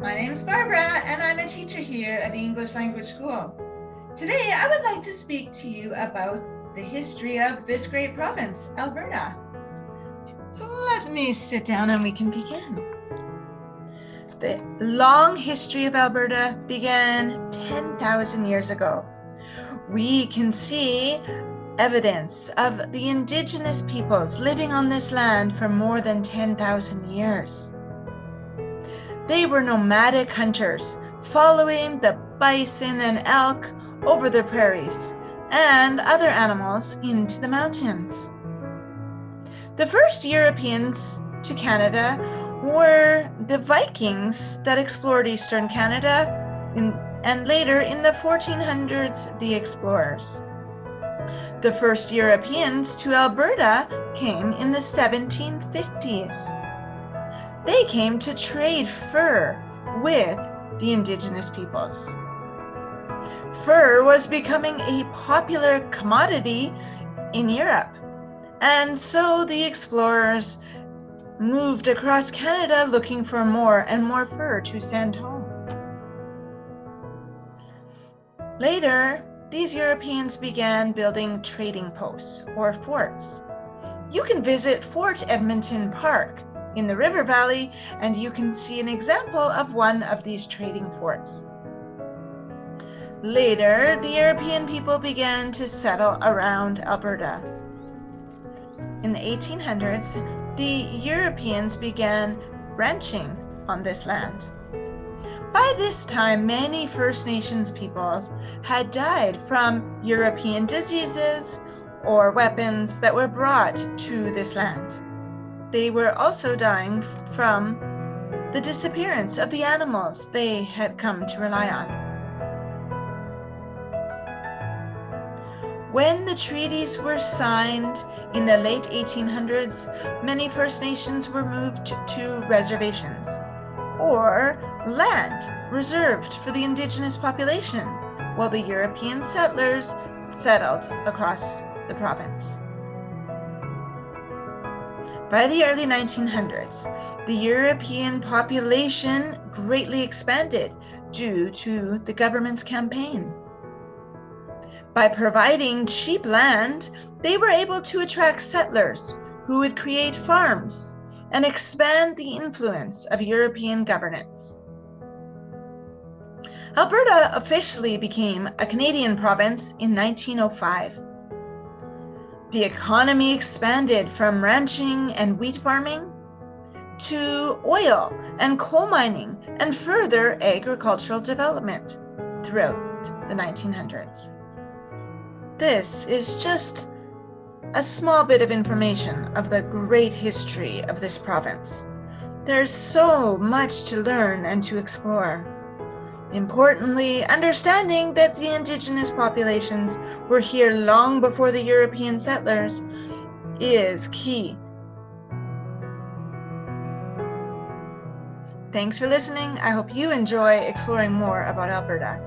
My name is Barbara, and I'm a teacher here at the English Language School. Today, I would like to speak to you about the history of this great province, Alberta. So let me sit down and we can begin. The long history of Alberta began 10,000 years ago. We can see evidence of the Indigenous peoples living on this land for more than 10,000 years. They were nomadic hunters, following the bison and elk over the prairies and other animals into the mountains. The first Europeans to Canada were the Vikings that explored eastern Canada, and later in the 1400s, the explorers. The first Europeans to Alberta came in the 1750s. They came to trade fur with the Indigenous peoples. Fur was becoming a popular commodity in Europe, and so the explorers moved across Canada looking for more and more fur to send home. Later, these Europeans began building trading posts or forts. You can visit Fort Edmonton Park in the river valley, and you can see an example of one of these trading forts. Later, the European people began to settle around Alberta. In the 1800s, the Europeans began ranching on this land. By this time, many First Nations peoples had died from European diseases or weapons that were brought to this land. They were also dying from the disappearance of the animals they had come to rely on. When the treaties were signed in the late 1800s, many First Nations were moved to reservations, or land reserved for the Indigenous population, while the European settlers settled across the province. By the early 1900s, the European population greatly expanded due to the government's campaign. By providing cheap land, they were able to attract settlers who would create farms and expand the influence of European governance. Alberta officially became a Canadian province in 1905. The economy expanded from ranching and wheat farming to oil and coal mining and further agricultural development throughout the 1900s. This is just a small bit of information of the great history of this province. There's so much to learn and to explore. Importantly, understanding that the Indigenous populations were here long before the European settlers is key. Thanks for listening. I hope you enjoy exploring more about Alberta.